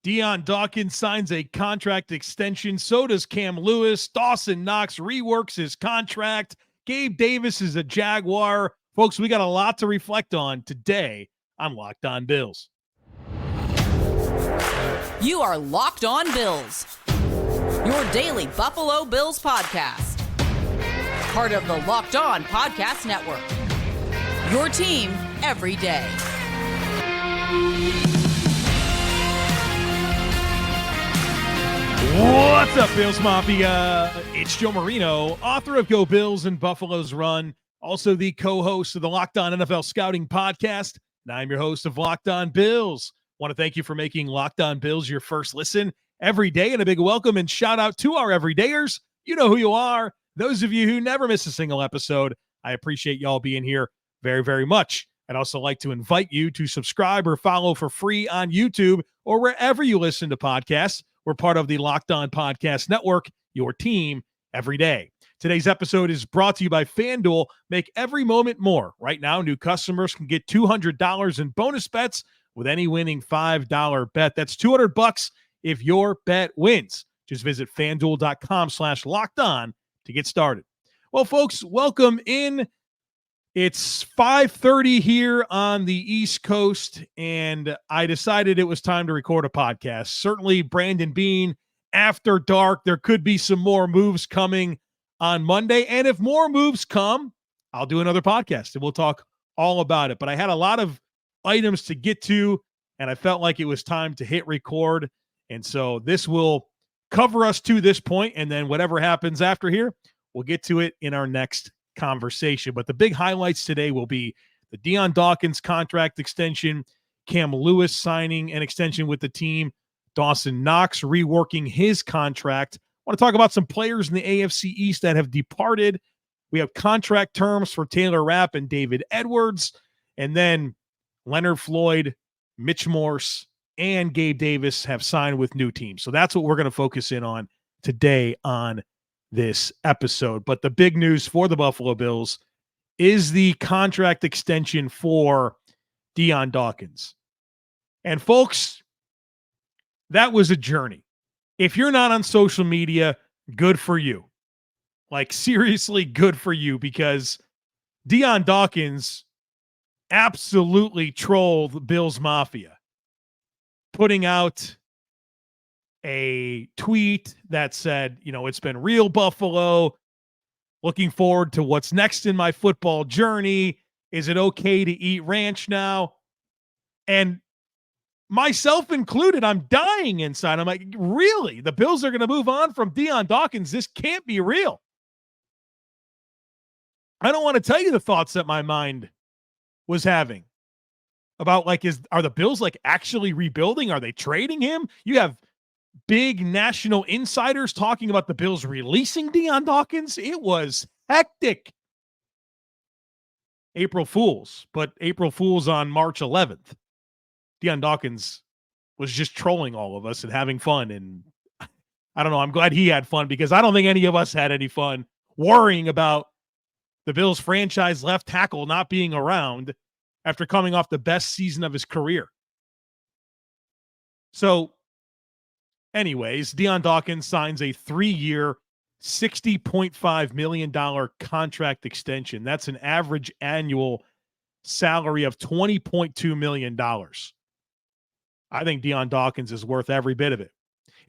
Dion Dawkins signs a contract extension. So does Cam Lewis. Dawson Knox reworks his contract. Gabe Davis is a Jaguar. Folks, we got a lot to reflect on today on Locked On Bills. You are Locked On Bills, your daily Buffalo Bills podcast. Part of the Locked On Podcast Network, your team every day. What's up, Bills Mafia? It's Joe Marino, author of Go Bills and Buffalo's Run, also the co-host of the Locked On NFL Scouting Podcast, and I'm your host of Locked On Bills. Want to thank you for making Locked On Bills your first listen every day, and a big welcome and shout out to our everydayers. You know who you are. Those of you who never miss a single episode, I appreciate y'all being here very, very much. I'd also like to invite you to subscribe or follow for free on YouTube or wherever you listen to podcasts. We're part of the Locked On Podcast Network, your team every day. Today's episode is brought to you by FanDuel. Make every moment more. Right now, new customers can get $200 in bonus bets with any winning $5 bet. That's $200 if your bet wins. Just visit FanDuel.com/lockedon to get started. Well, folks, welcome in. It's 5:30 here on the East Coast, and I decided it was time to record a podcast. Certainly, Brandon Beane, after dark, there could be some more moves coming on Monday. And if more moves come, I'll do another podcast, and we'll talk all about it. But I had a lot of items to get to, and I felt like it was time to hit record. And so this will cover us to this point, and then whatever happens after here, we'll get to it in our next conversation. But the big highlights today will be the Dion Dawkins contract extension, Cam Lewis signing an extension with the team, Dawson Knox reworking his contract. I want to talk about some players in the AFC East that have departed. We have contract terms for Taylor Rapp and David Edwards, and then Leonard Floyd, Mitch Morse, and Gabe Davis have signed with new teams. So that's what we're going to focus in on today on this episode. But the big news for the Buffalo Bills is the contract extension for Dion Dawkins. And folks, that was a journey. If you're not on social media, good for you. Like, seriously, good for you, because Dion Dawkins absolutely trolled the Bills Mafia, putting out a tweet that said, you know, it's been real, Buffalo. Looking forward to what's next in my football journey. Is it okay to eat ranch now? And myself included, I'm dying inside. I'm like, really? The Bills are going to move on from Dion Dawkins? This can't be real. I don't want to tell you the thoughts that my mind was having about, like, are the Bills like actually rebuilding? Are they trading him? You have big national insiders talking about the Bills releasing Dion Dawkins. It was hectic. April Fools, but April Fools on March 11th. Dion Dawkins was just trolling all of us and having fun. And I don't know, I'm glad he had fun, because I don't think any of us had any fun worrying about the Bills franchise left tackle not being around after coming off the best season of his career. So, anyways, Dion Dawkins signs a 3-year, $60.5 million contract extension. That's an average annual salary of $20.2 million. I think Dion Dawkins is worth every bit of it.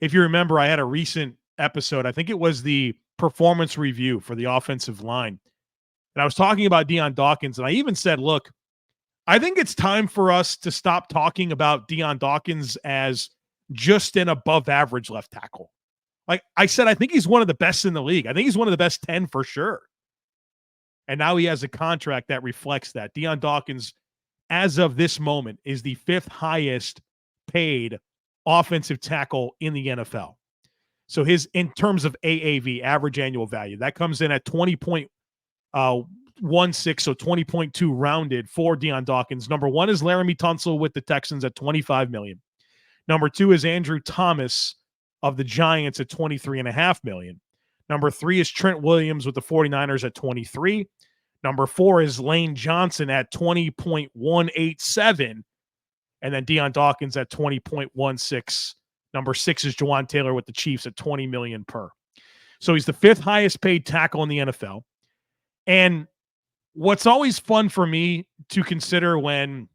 If you remember, I had a recent episode, I think it was the performance review for the offensive line, and I was talking about Dion Dawkins, and I even said, look, I think it's time for us to stop talking about Dion Dawkins as just an above average left tackle. Like I said, I think he's one of the best in the league. I think he's one of the best 10 for sure. And now he has a contract that reflects that. Dion Dawkins, as of this moment, is the 5th highest paid offensive tackle in the NFL. So his, in terms of AAV, average annual value, that comes in at 20.16, so 20.2 rounded for Dion Dawkins. Number 1 is Laramie Tunsil with the Texans at $25 million. Number 2 is Andrew Thomas of the Giants at $23.5 million. Number 3 is Trent Williams with the 49ers at 23. Number 4 is Lane Johnson at 20.187. And then Dion Dawkins at 20.16 Number 6 is Jawan Taylor with the Chiefs at $20 million per. So he's the 5th highest paid tackle in the NFL. And what's always fun for me to consider when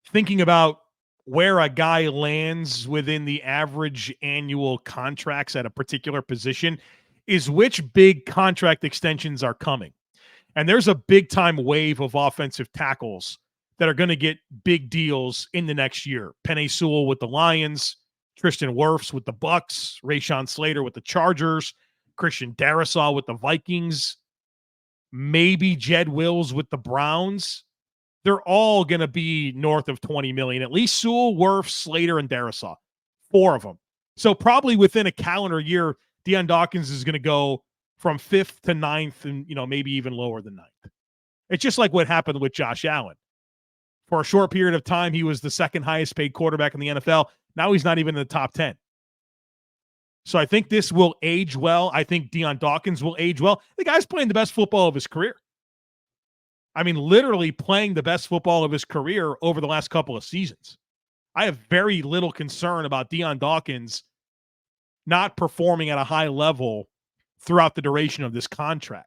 thinking about where a guy lands within the average annual contracts at a particular position is which big contract extensions are coming. And there's a big-time wave of offensive tackles that are going to get big deals in the next year. Penei Sewell with the Lions, Tristan Wirfs with the Bucks, Rashawn Slater with the Chargers, Christian Darrisaw with the Vikings, maybe Jed Wills with the Browns. They're all going to be north of $20 million. At least Sewell, Wirfs, Slater, and Darrisaw. 4 of them. So probably within a calendar year, Dion Dawkins is going to go from 5th to 9th and, maybe even lower than 9th. It's just like what happened with Josh Allen. For a short period of time, he was the 2nd highest paid quarterback in the NFL. Now he's not even in the top 10. So I think this will age well. I think Dion Dawkins will age well. The guy's playing the best football of his career. I mean, literally playing the best football of his career over the last couple of seasons. I have very little concern about Dion Dawkins not performing at a high level throughout the duration of this contract.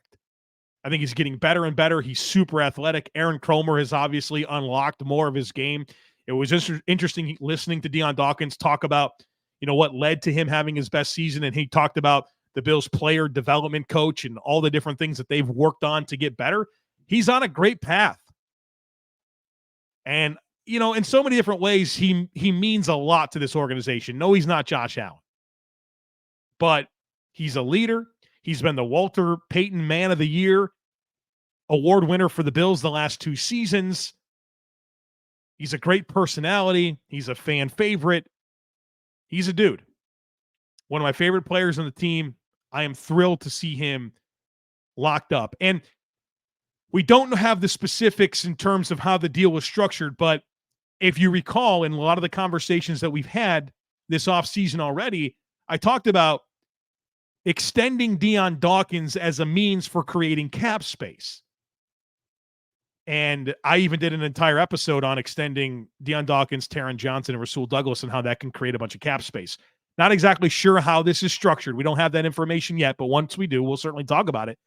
I think he's getting better and better. He's super athletic. Aaron Cromer has obviously unlocked more of his game. It was interesting listening to Dion Dawkins talk about, what led to him having his best season. And he talked about the Bills player development coach and all the different things that they've worked on to get better. He's on a great path. And, in so many different ways, he means a lot to this organization. No, he's not Josh Allen. But he's a leader. He's been the Walter Payton Man of the Year award winner for the Bills the last 2 seasons. He's a great personality. He's a fan favorite. He's a dude. One of my favorite players on the team. I am thrilled to see him locked up. And we don't have the specifics in terms of how the deal was structured, but if you recall, in a lot of the conversations that we've had this offseason already, I talked about extending Dion Dawkins as a means for creating cap space. And I even did an entire episode on extending Dion Dawkins, Taron Johnson, and Rasul Douglas and how that can create a bunch of cap space. Not exactly sure how this is structured. We don't have that information yet, but once we do, we'll certainly talk about it.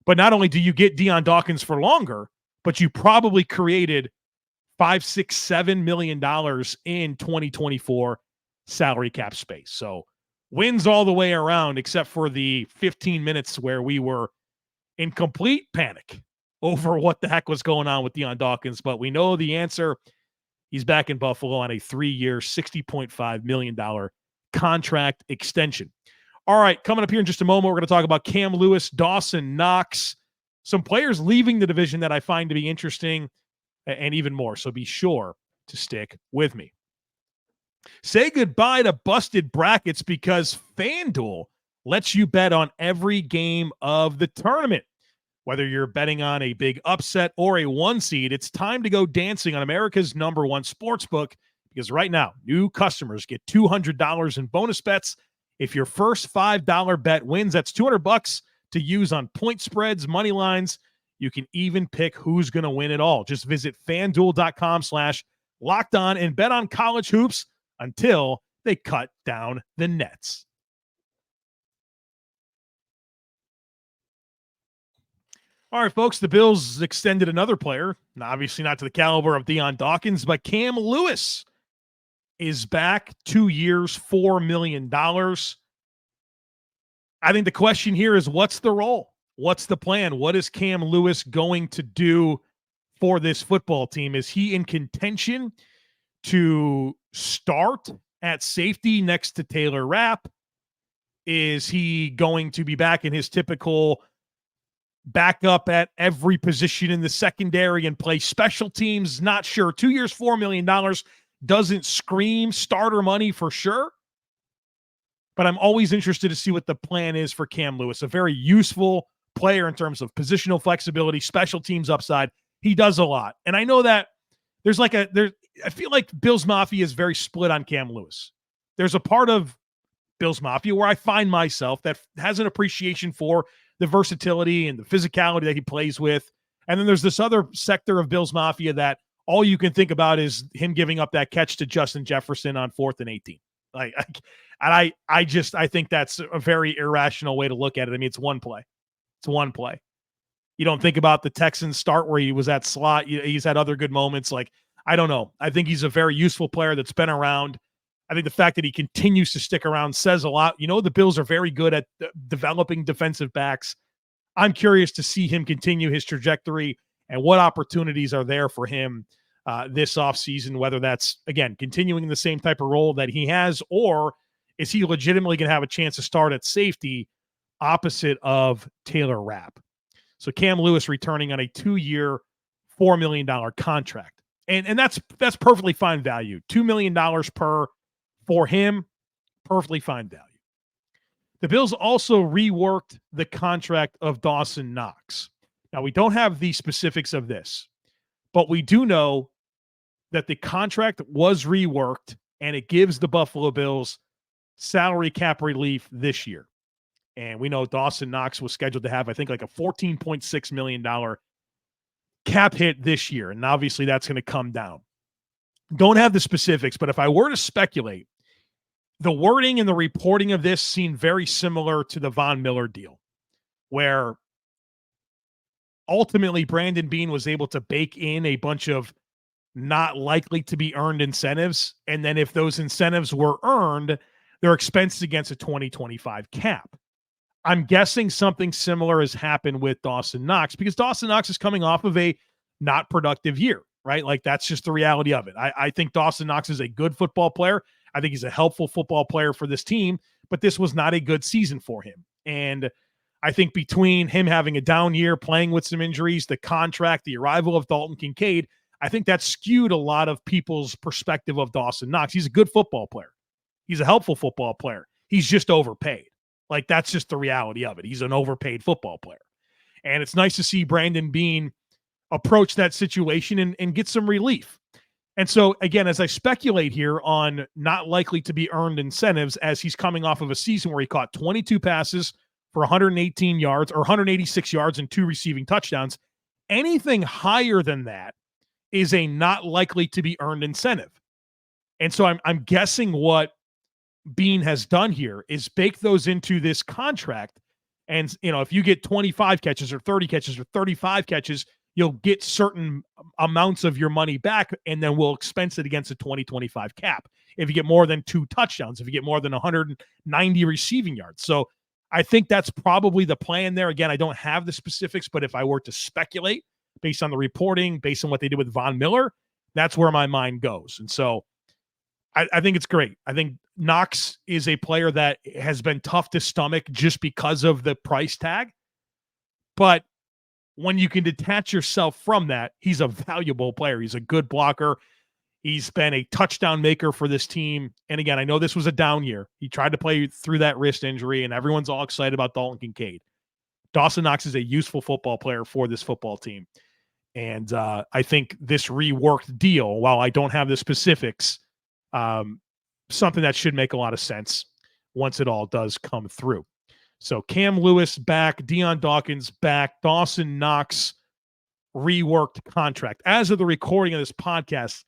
But not only do you get Dion Dawkins for longer, but you probably created $5, $6, $7 million in 2024 salary cap space. So wins all the way around, except for the 15 minutes where we were in complete panic over what the heck was going on with Dion Dawkins. But we know the answer. He's back in Buffalo on a 3-year, $60.5 million contract extension. All right, coming up here in just a moment, we're going to talk about Cam Lewis, Dawson Knox, some players leaving the division that I find to be interesting, and even more. So be sure to stick with me. Say goodbye to busted brackets because FanDuel lets you bet on every game of the tournament. Whether you're betting on a big upset or a 1 seed, it's time to go dancing on America's #1 sportsbook, because right now, new customers get $200 in bonus bets if your first $5 bet wins. That's $200 to use on point spreads, money lines. You can even pick who's going to win it all. Just visit FanDuel.com/lockedon and bet on college hoops until they cut down the nets. All right, folks, the Bills extended another player, obviously not to the caliber of Dion Dawkins, but Cam Lewis is back, 2 years, $4 million. I think the question here is, what's the role? What's the plan? What is Cam Lewis going to do for this football team? Is he in contention to start at safety next to Taylor Rapp? Is he going to be back in his typical backup at every position in the secondary and play special teams? Not sure. 2 years, $4 million doesn't scream starter money for sure. But I'm always interested to see what the plan is for Cam Lewis. A very useful player in terms of positional flexibility, special teams upside. He does a lot. And I know that I feel like Bills Mafia is very split on Cam Lewis. There's a part of Bills Mafia where I find myself that has an appreciation for the versatility and the physicality that he plays with. And then there's this other sector of Bills Mafia that all you can think about is him giving up that catch to Justin Jefferson on 4th and 18. I think that's a very irrational way to look at it. I mean, it's one play. It's one play. You don't think about the Texans start where he was at slot. He's had other good moments. Like, I don't know. I think he's a very useful player that's been around. I think the fact that he continues to stick around says a lot. The Bills are very good at developing defensive backs. I'm curious to see him continue his trajectory and what opportunities are there for him this offseason, whether that's, again, continuing the same type of role that he has, or is he legitimately going to have a chance to start at safety opposite of Taylor Rapp? So Cam Lewis returning on a 2-year, $4 million contract. And that's perfectly fine value. $2 million per for him, perfectly fine value. The Bills also reworked the contract of Dawson Knox. Now, we don't have the specifics of this, but we do know that the contract was reworked, and it gives the Buffalo Bills salary cap relief this year. And we know Dawson Knox was scheduled to have, I think, like a $14.6 million cap hit this year. And obviously that's going to come down. Don't have the specifics, but if I were to speculate, the wording and the reporting of this seemed very similar to the Von Miller deal, where ultimately Brandon Beane was able to bake in a bunch of not likely to be earned incentives. And then if those incentives were earned, they're expensed against a 2025 cap. I'm guessing something similar has happened with Dawson Knox, because Dawson Knox is coming off of a not productive year, right? Like, that's just the reality of it. I think Dawson Knox is a good football player. I think he's a helpful football player for this team, but this was not a good season for him. And I think between him having a down year, playing with some injuries, the contract, the arrival of Dalton Kincaid, I think that skewed a lot of people's perspective of Dawson Knox. He's a good football player. He's a helpful football player. He's just overpaid. Like, that's just the reality of it. He's an overpaid football player. And it's nice to see Brandon Beane approach that situation and get some relief. And so, again, as I speculate here on not likely to be earned incentives, as he's coming off of a season where he caught 22 passes for 118 yards or 186 yards and 2 receiving touchdowns, anything higher than that is a not likely to be earned incentive. And so I'm guessing what Beane has done here is bake those into this contract. And, if you get 25 catches or 30 catches or 35 catches, you'll get certain amounts of your money back, and then we'll expense it against a 2025 cap. If you get more than 2 touchdowns, if you get more than 190 receiving yards. So I think that's probably the plan there. Again, I don't have the specifics, but if I were to speculate based on the reporting, based on what they did with Von Miller, that's where my mind goes. And so I think it's great. I think Knox is a player that has been tough to stomach just because of the price tag. But when you can detach yourself from that, he's a valuable player. He's a good blocker. He's been a touchdown maker for this team. And again, I know this was a down year. He tried to play through that wrist injury, and everyone's all excited about Dalton Kincaid. Dawson Knox is a useful football player for this football team. And I think this reworked deal, while I don't have the specifics, something that should make a lot of sense once it all does come through. So Cam Lewis back, Dion Dawkins back, Dawson Knox reworked contract. As of the recording of this podcast,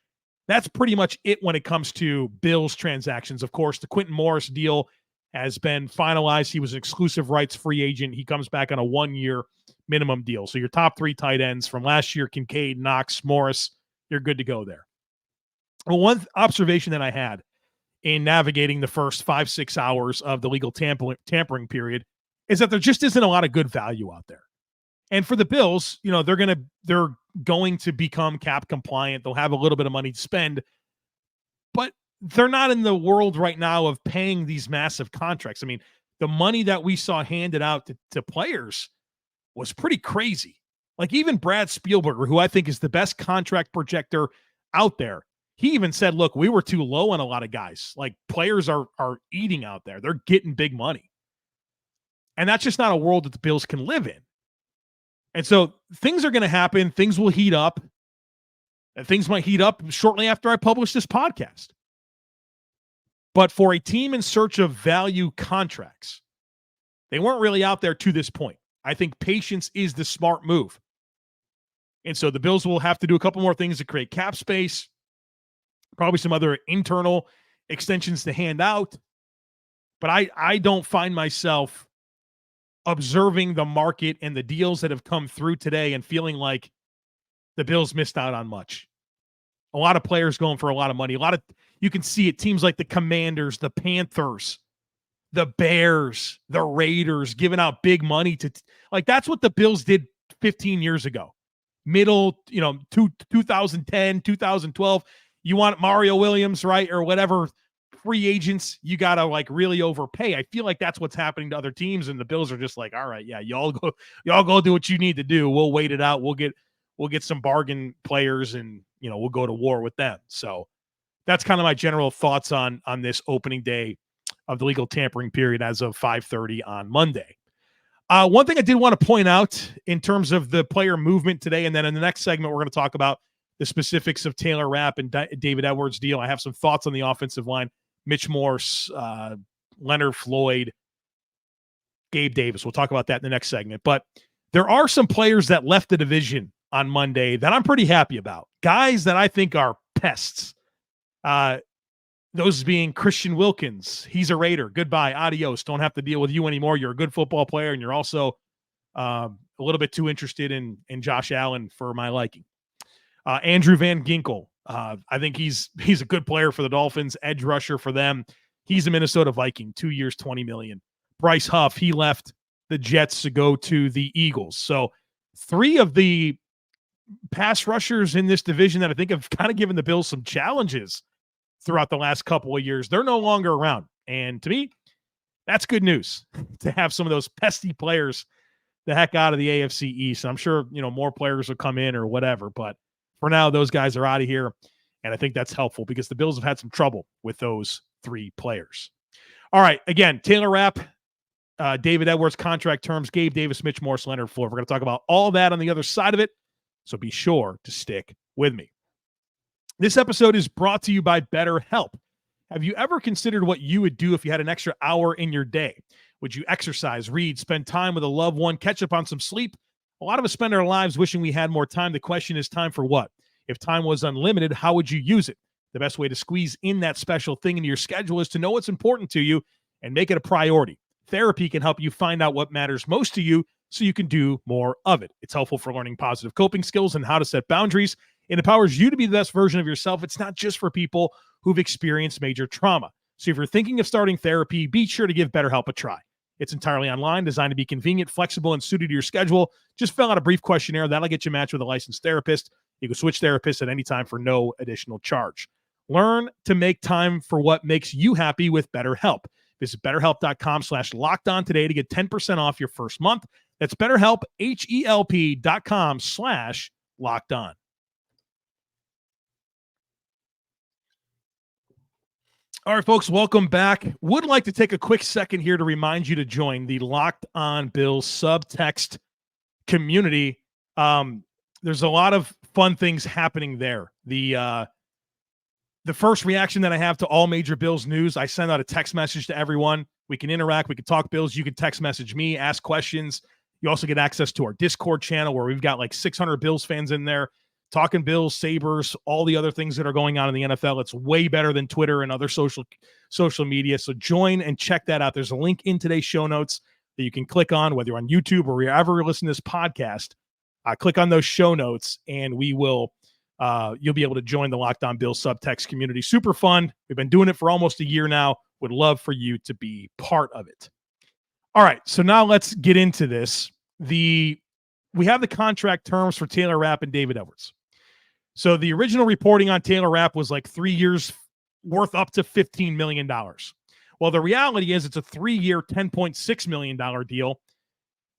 that's pretty much it when it comes to Bills transactions. Of course, the Quentin Morris deal has been finalized. He was an exclusive rights free agent. He comes back on a 1-year minimum deal. So your top 3 tight ends from last year, Kincaid, Knox, Morris, you're good to go there. Well, one observation that I had in navigating the first 5-6 hours of the legal tampering period is that there just isn't a lot of good value out there. And for the Bills, they're going to become cap compliant. They'll have a little bit of money to spend, but they're not in the world right now of paying these massive contracts. I mean, the money that we saw handed out to players was pretty crazy. Like, even Brad Spielberger, who I think is the best contract projector out there, he even said, look, we were too low on a lot of guys. Like, players are eating out there. They're getting big money. And that's just not a world that the Bills can live in. And so things are going to happen. Things will heat up. And things might heat up shortly after I publish this podcast. But for a team in search of value contracts, they weren't really out there to this point. I think patience is the smart move. And so the Bills will have to do a couple more things to create cap space, probably some other internal extensions to hand out. But I don't find myself observing the market and the deals that have come through today and feeling like the Bills missed out on much. A lot of players going for a lot of money. You can see it. Teams like the Commanders, the Panthers, the Bears, the Raiders giving out big money to that's what the Bills did 15 years ago. Middle, 2010, 2012. You want Mario Williams, right? Or whatever free agents, you got to really overpay. I feel like that's what's happening to other teams, and the Bills are just like, all right, yeah, y'all go do what you need to do. We'll wait it out. We'll get some bargain players, and we'll go to war with them. So that's kind of my general thoughts on this opening day of the legal tampering period as of 5:30 on Monday. One thing I did want to point out in terms of the player movement today, and then in the next segment, we're going to talk about the specifics of Taylor Rapp and David Edwards' deal. I have some thoughts on the offensive line. Mitch Morse, Leonard Floyd, Gabe Davis. We'll talk about that in the next segment. But there are some players that left the division on Monday that I'm pretty happy about. Guys that I think are pests. Those being Christian Wilkins. He's a Raider. Goodbye. Adios. Don't have to deal with you anymore. You're a good football player, and you're also a little bit too interested in Josh Allen for my liking. Andrew Van Ginkel. I think he's a good player for the Dolphins, edge rusher for them. He's a Minnesota Viking, 2 years, $20 million. Bryce Huff, he left the Jets to go to the Eagles. So 3 of the pass rushers in this division that I think have kind of given the Bills some challenges throughout the last couple of years, they're no longer around. And to me, that's good news to have some of those pesky players the heck out of the AFC East. I'm sure, more players will come in or whatever, but for now, those guys are out of here, and I think that's helpful because the Bills have had some trouble with those 3 players. All right, again, Taylor Rapp, David Edwards contract terms, Gabe Davis, Mitch Morse, Leonard Floyd. We're going to talk about all that on the other side of it, so be sure to stick with me. This episode is brought to you by BetterHelp. Have you ever considered what you would do if you had an extra hour in your day? Would you exercise, read, spend time with a loved one, catch up on some sleep? A lot of us spend our lives wishing we had more time. The question is, time for what? If time was unlimited, how would you use it? The best way to squeeze in that special thing into your schedule is to know what's important to you and make it a priority. Therapy can help you find out what matters most to you so you can do more of it. It's helpful for learning positive coping skills and how to set boundaries. It empowers you to be the best version of yourself. It's not just for people who've experienced major trauma. So if you're thinking of starting therapy, be sure to give BetterHelp a try. It's entirely online, designed to be convenient, flexible, and suited to your schedule. Just fill out a brief questionnaire. That'll get you matched with a licensed therapist. You can switch therapists at any time for no additional charge. Learn to make time for what makes you happy with BetterHelp. Visit BetterHelp.com/lockedon today to get 10% off your first month. That's BetterHelp, HELP.com/lockedon. All right, folks, welcome back. Would like to take a quick second here to remind you to join the Locked On Bills subtext community. There's a lot of fun things happening there. The first reaction that I have to all major Bills news, I send out a text message to everyone. We can interact. We can talk Bills. You can text message me, ask questions. You also get access to our Discord channel where we've got like 600 Bills fans in there talking Bills, Sabres, all the other things that are going on in the NFL. It's way better than Twitter and other social media. So join and check that out. There's a link in today's show notes that you can click on, whether you're on YouTube or wherever you're listening to this podcast. Click on those show notes, and we will you'll be able to join the Locked On Bills subtext community. Super fun. We've been doing it for almost a year now. Would love for you to be part of it. All right, so now let's get into this. We have the contract terms for Taylor Rapp and David Edwards. So the original reporting on Taylor Rapp was like 3 years worth up to $15 million. Well, the reality is it's a 3-year, $10.6 million deal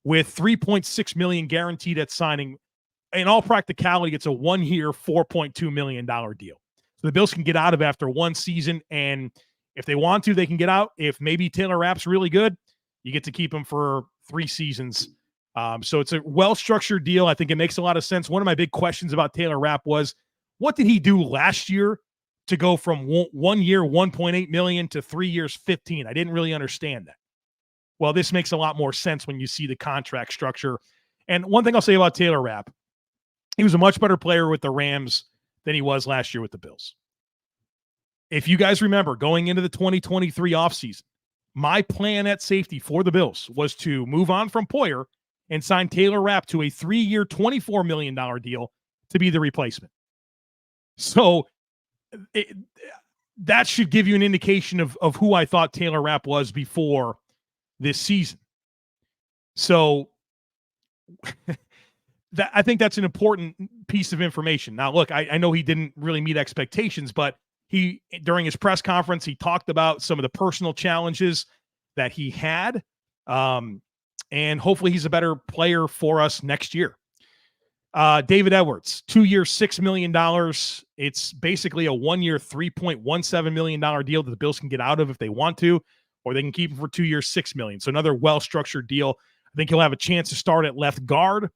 with $3.6 million guaranteed at signing. In all practicality, it's a 1-year, $4.2 million deal. So the Bills can get out of after one season, and if they want to, they can get out. If maybe Taylor Rapp's really good, you get to keep him for 3 seasons. So it's a well-structured deal. I think it makes a lot of sense. One of my big questions about Taylor Rapp was, what did he do last year to go from 1 year, $1.8 million to 3 years, $15 million? I didn't really understand that. Well, this makes a lot more sense when you see the contract structure. And one thing I'll say about Taylor Rapp, He was a much better player with the Rams than he was last year with the Bills. If you guys remember, going into the 2023 offseason, my plan at safety for the Bills was to move on from Poyer and sign Taylor Rapp to a 3-year, $24 million deal to be the replacement. So that should give you an indication of who I thought Taylor Rapp was before this season. So I think that's an important piece of information. Now, look, I know he didn't really meet expectations, but during his press conference, he talked about some of the personal challenges that he had. And hopefully he's a better player for us next year. David Edwards, 2 years, $6 million. It's basically a 1-year, $3.17 million deal that the Bills can get out of if they want to, or they can keep him for 2 years, $6 million. So another well-structured deal. I think he'll have a chance to start at left guard.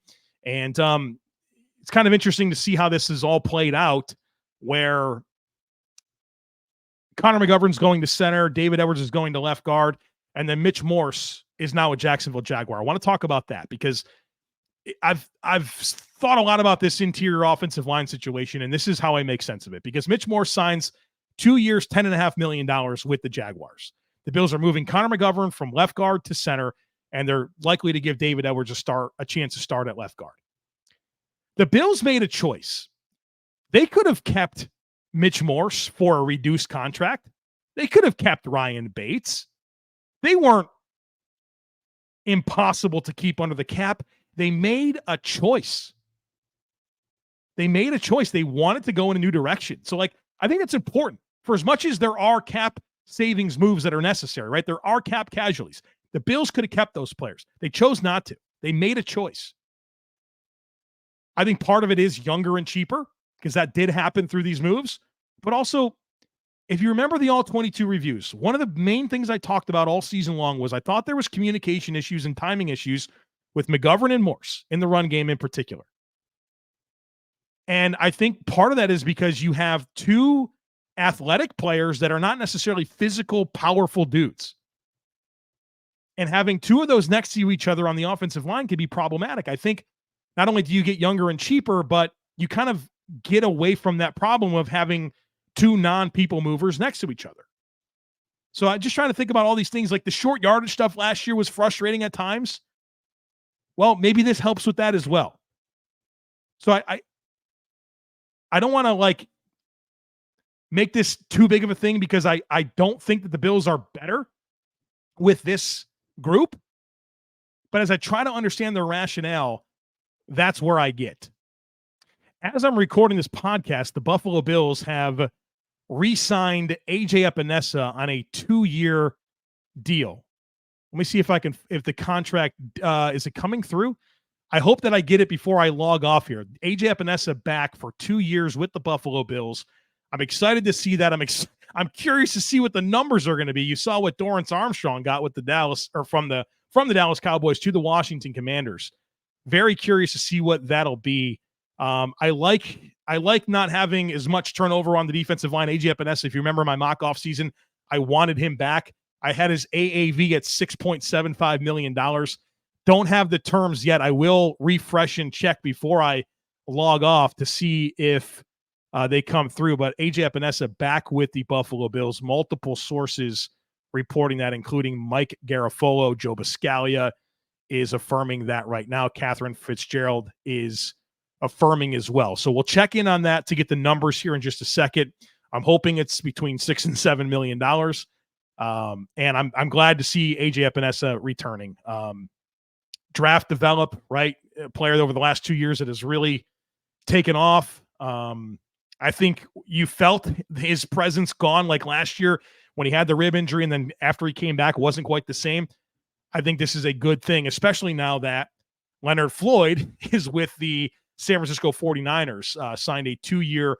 And it's kind of interesting to see how this is all played out, where Connor McGovern's going to center, David Edwards is going to left guard, and then Mitch Morse is now a Jacksonville Jaguar. I want to talk about that because I've thought a lot about this interior offensive line situation, and this is how I make sense of it. Because Mitch Morse signs 2 years, $10.5 million with the Jaguars. The Bills are moving Connor McGovern from left guard to center, and they're likely to give David Edwards a chance to start at left guard. The Bills made a choice. They could have kept Mitch Morse for a reduced contract. They could have kept Ryan Bates. They weren't impossible to keep under the cap. They made a choice. They wanted to go in a new direction. So, I think it's important. For as much as there are cap savings moves that are necessary, right? There are cap casualties. The Bills could have kept those players. They chose not to. They made a choice. I think part of it is younger and cheaper, because that did happen through these moves. But also, if you remember the All-22 reviews, one of the main things I talked about all season long was I thought there was communication issues and timing issues with McGovern and Morse in the run game in particular. And I think part of that is because you have two athletic players that are not necessarily physical, powerful dudes. And having two of those next to each other on the offensive line can be problematic. I think not only do you get younger and cheaper, but you kind of get away from that problem of having two non-people movers next to each other. So I'm just trying to think about all these things. Like the short yardage stuff last year was frustrating at times. Well, maybe this helps with that as well. So I don't want to make this too big of a thing, because I don't think that the Bills are better with this group. But as I try to understand their rationale, that's where I get. As I'm recording this podcast, the Buffalo Bills have re-signed Aj Epenesa on a 2-year deal. Let me see if the contract, is it coming through? I hope that I get it before I log off here. Aj Epenesa back for 2 years with the Buffalo Bills. I'm excited to see that. I'm curious to see what the numbers are going to be. You saw what Dorrance Armstrong got with the Dallas, or from the Dallas Cowboys to the Washington Commanders. Very curious to see what that'll be. I like not having as much turnover on the defensive line. Aj Epenesa, if you remember my mock off season, I wanted him back. I had his AAV at $6.75 million. Don't have the terms yet. I will refresh and check before I log off to see if they come through. But Aj Epenesa back with the Buffalo Bills. Multiple sources reporting that, including Mike Garafolo. Joe Biscaglia is affirming that right now. Catherine Fitzgerald is affirming as well. So we'll check in on that to get the numbers here in just a second. I'm hoping it's between $6 and $7 million. And I'm glad to see Aj Epenesa returning. Draft develop, right? A player over the last 2 years that has really taken off. I think you felt his presence gone, like last year when he had the rib injury, and then after he came back, wasn't quite the same. I think this is a good thing, especially now that Leonard Floyd is with the San Francisco 49ers, signed a 2-year,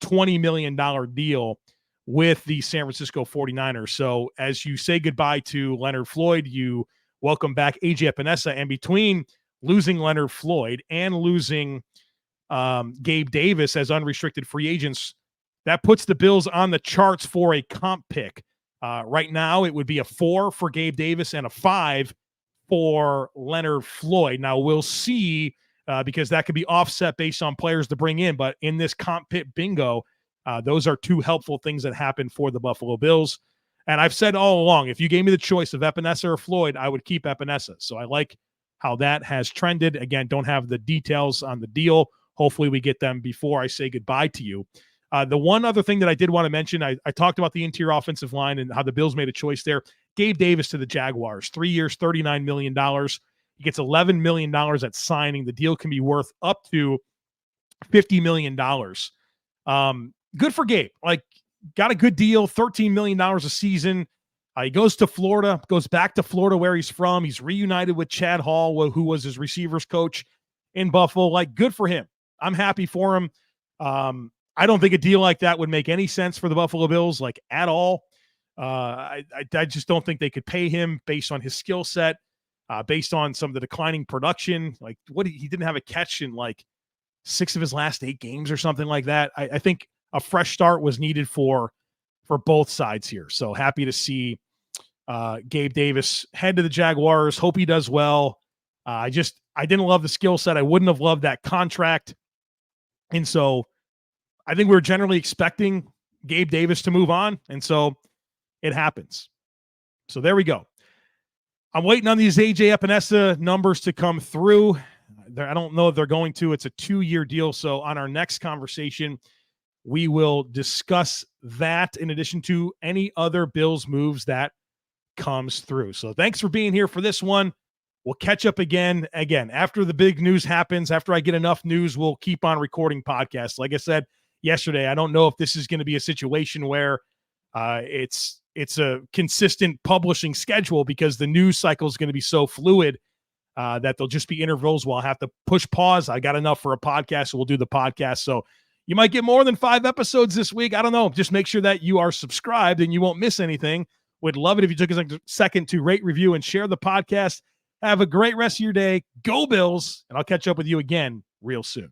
$20 million deal with the San Francisco 49ers. So as you say goodbye to Leonard Floyd, you welcome back Aj Epenesa. And between losing Leonard Floyd and losing Gabe Davis as unrestricted free agents, that puts the Bills on the charts for a comp pick. Right now, it would be a 4 for Gabe Davis and a 5 for Leonard Floyd. Now, we'll see because that could be offset based on players to bring in. But in this comp pit bingo, those are two helpful things that happen for the Buffalo Bills. And I've said all along, if you gave me the choice of Epenesa or Floyd, I would keep Epenesa. So I like how that has trended. Again, don't have the details on the deal. Hopefully we get them before I say goodbye to you. The one other thing that I did want to mention, I talked about the interior offensive line and how the Bills made a choice there. Gabe Davis to the Jaguars, 3 years, $39 million. He gets $11 million at signing. The deal can be worth up to $50 million. Good for Gabe. Like, got a good deal, $13 million a season. He goes to Florida, goes back to Florida where he's from. He's reunited with Chad Hall, who was his receivers coach in Buffalo. Like, good for him. I'm happy for him. I don't think a deal like that would make any sense for the Buffalo Bills, like, at all. I just don't think they could pay him based on his skill set, based on some of the declining production. Like, he didn't have a catch in like 6 of his last 8 games or something like that. I think a fresh start was needed for both sides here. So happy to see Gabe Davis head to the Jaguars. Hope he does well. I didn't love the skill set. I wouldn't have loved that contract. And so I think we're generally expecting Gabe Davis to move on. And so it happens. So there we go. I'm waiting on these Aj Epenesa numbers to come through. I don't know if they're going to. It's a 2-year deal. So on our next conversation, we will discuss that in addition to any other Bills moves that comes through. So thanks for being here for this one. We'll catch up again after the big news happens. After I get enough news, we'll keep on recording podcasts. Like I said yesterday, I don't know if this is going to be a situation where it's a consistent publishing schedule, because the news cycle is going to be so fluid that there'll just be intervals where I'll have to push pause. I got enough for a podcast, so we'll do the podcast. So you might get more than 5 episodes this week. I don't know. Just make sure that you are subscribed and you won't miss anything. Would love it if you took a second to rate, review, and share the podcast. Have a great rest of your day. Go Bills, and I'll catch up with you again real soon.